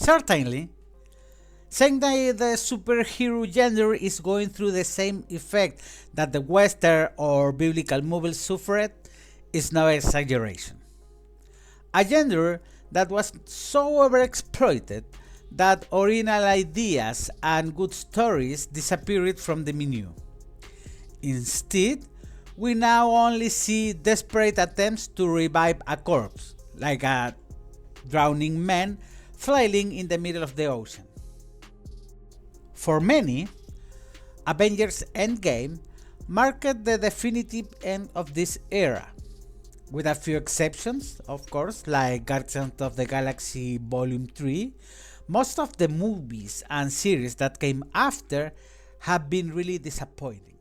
Certainly, saying that the superhero genre is going through the same effect that the Western or biblical movies suffered is no exaggeration. A genre that was so overexploited that original ideas and good stories disappeared from the menu. Instead, we now only see desperate attempts to revive a corpse, like a drowning man flailing in the middle of the ocean. For many, Avengers Endgame marked the definitive end of this era, with a few exceptions, of course, like Guardians of the Galaxy Volume 3. Most of the movies and series that came after have been really disappointing.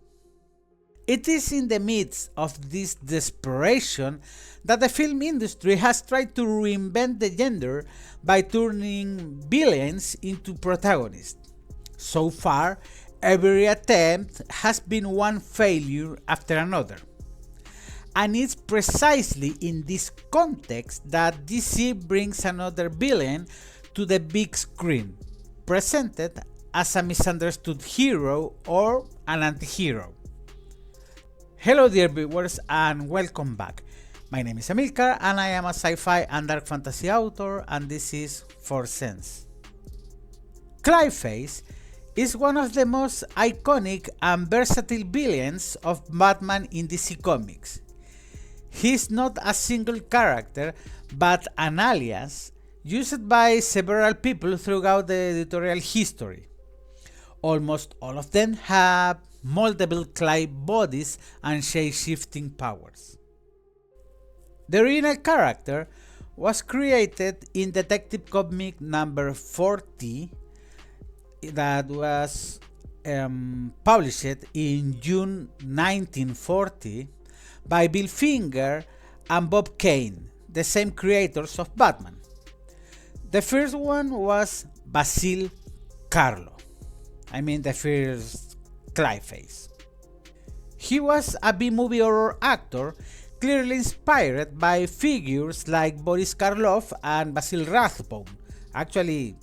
It is in the midst of this desperation that the film industry has tried to reinvent the genre by turning villains into protagonists. So far, every attempt has been one failure after another. And it's precisely in this context that DC brings another villain to the big screen, presented as a misunderstood hero or an anti-hero. Hello dear viewers and welcome back. My name is Amilcar and I am a sci-fi and dark fantasy author, and this is 4 Cents. Clayface is one of the most iconic and versatile villains of Batman in DC Comics. He is not a single character but an alias used by several people throughout the editorial history. Almost all of them have moldable clay bodies and shape-shifting powers. The original character was created in Detective Comic number 40 that was published in June 1940 by Bill Finger and Bob Kane, the same creators of Batman. The first one was Basil Karlo, the first Clayface. He was a B-movie horror actor clearly inspired by figures like Boris Karloff and Basil Rathbone. Actually,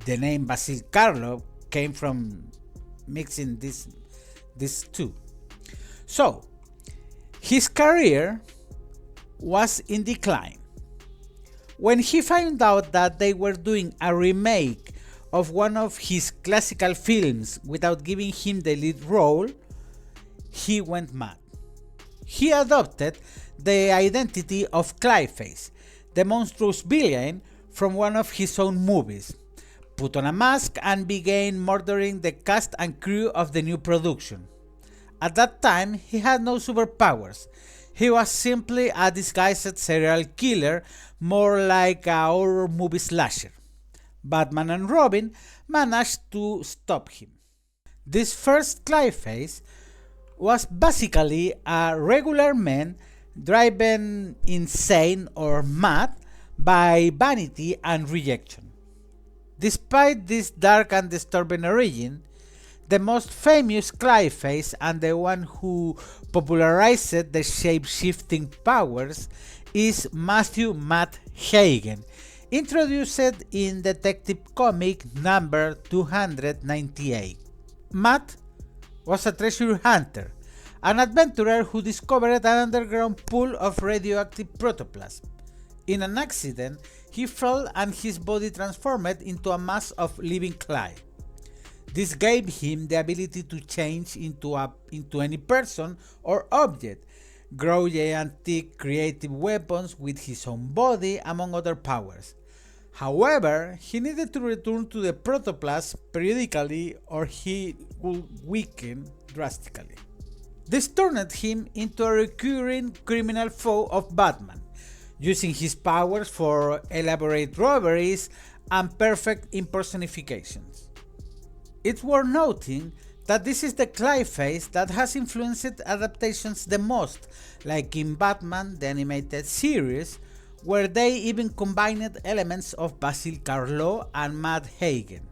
the name Basil Karlo came from mixing these two. So, his career was in decline. When he found out that they were doing a remake of one of his classical films without giving him the lead role, he went mad. He adopted the identity of Clayface, the monstrous villain from one of his own movies, put on a mask and began murdering the cast and crew of the new production. At that time, he had no superpowers. He was simply a disguised serial killer, more like a horror movie slasher. Batman and Robin managed to stop him. This first Clayface was basically a regular man driven insane or mad by vanity and rejection. Despite this dark and disturbing origin, the most famous Clayface and the one who popularized the shape-shifting powers is Matt Hagen, introduced in Detective Comic number 298. Matt was a treasure hunter, an adventurer who discovered an underground pool of radioactive protoplasm. In an accident, he fell and his body transformed into a mass of living clay. This gave him the ability to change into any person or object, grow gigantic creative weapons with his own body, among other powers. However, he needed to return to the protoplasm periodically or he would weaken drastically. This turned him into a recurring criminal foe of Batman, using his powers for elaborate robberies and perfect impersonifications. It's worth noting that this is the Clayface that has influenced adaptations the most, like in Batman the Animated Series, where they even combined elements of Basil Karlo and Matt Hagen.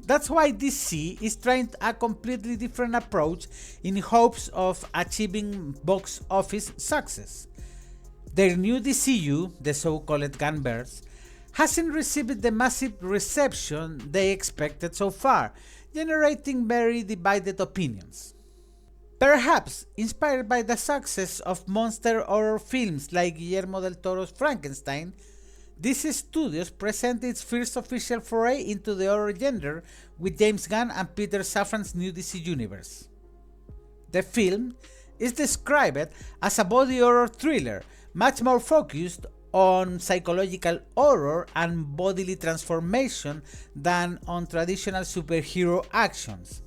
That's why DC is trying a completely different approach in hopes of achieving box office success. Their new DCU, the so-called Gunverse, hasn't received the massive reception they expected so far, generating very divided opinions. Perhaps inspired by the success of monster horror films like Guillermo del Toro's Frankenstein, DC Studios presented its first official foray into the horror genre with James Gunn and Peter Safran's new DC universe. The film is described as a body horror thriller, much more focused on psychological horror and bodily transformation than on traditional superhero actions.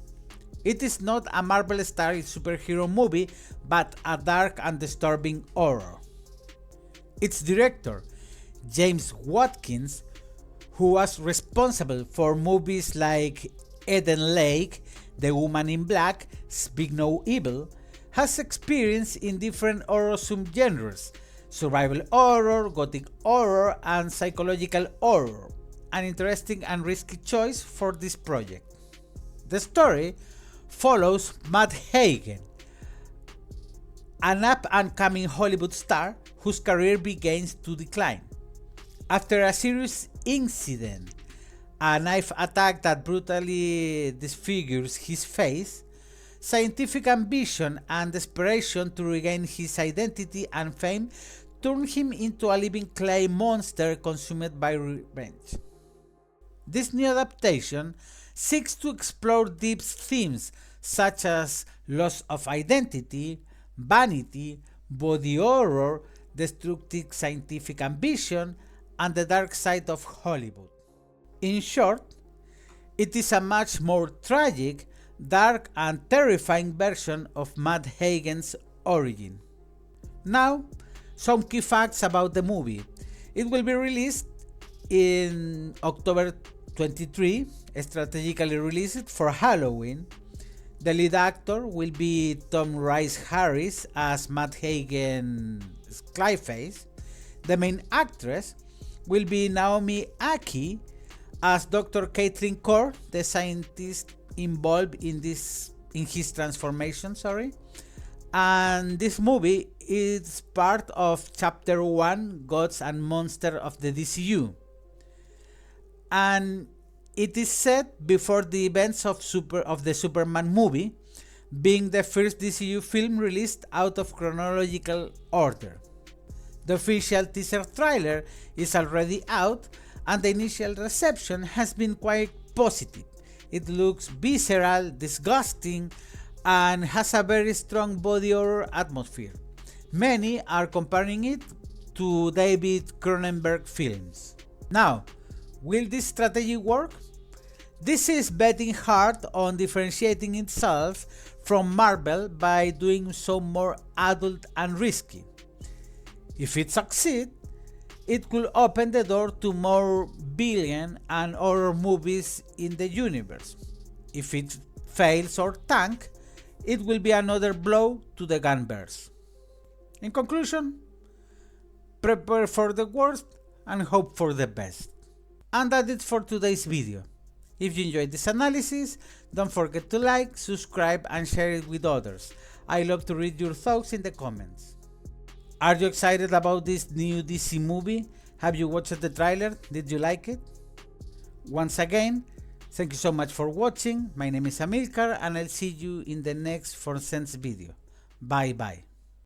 It is not a Marvel-style superhero movie, but a dark and disturbing horror. Its director, James Watkins, who was responsible for movies like Eden Lake, The Woman in Black, Speak No Evil, has experience in different horror subgenres: survival horror, gothic horror, and psychological horror, an interesting and risky choice for this project. The story follows Matt Hagen, an up-and-coming Hollywood star whose career begins to decline. After a serious incident, a knife attack that brutally disfigures his face, scientific ambition and desperation to regain his identity and fame turn him into a living clay monster consumed by revenge. This new adaptation seeks to explore deep themes such as loss of identity, vanity, body horror, destructive scientific ambition, and the dark side of Hollywood. In short, it is a much more tragic, dark, and terrifying version of Matt Hagen's origin. Now, some key facts about the movie. It will be released in October 23, strategically released for Halloween. The lead actor will be Tom Rhys Harries as Matt Hagen's Clayface. The main actress will be Naomi Aki as Dr. Caitlin Core, the scientist involved in his transformation. And this movie is part of Chapter 1, Gods and Monsters of the DCU. And it is set before the events of the Superman movie, being the first DCU film released out of chronological order. The official teaser trailer is already out, and the initial reception has been quite positive. It looks visceral, disgusting, and has a very strong body horror atmosphere. Many are comparing it to David Cronenberg films. Now, will this strategy work? DC is betting hard on differentiating itself from Marvel by doing so more adult and risky. If it succeeds, it could open the door to more villain and horror movies in the universe. If it fails or tanks, it will be another blow to the Gunverse. In conclusion, prepare for the worst and hope for the best. And that's it for today's video. If you enjoyed this analysis, don't forget to like, subscribe, and share it with others. I love to read your thoughts in the comments. Are you excited about this new DC movie? Have you watched the trailer? Did you like it? Once again, thank you so much for watching. My name is Amilcar, and I'll see you in the next 4 Cents video. Bye bye.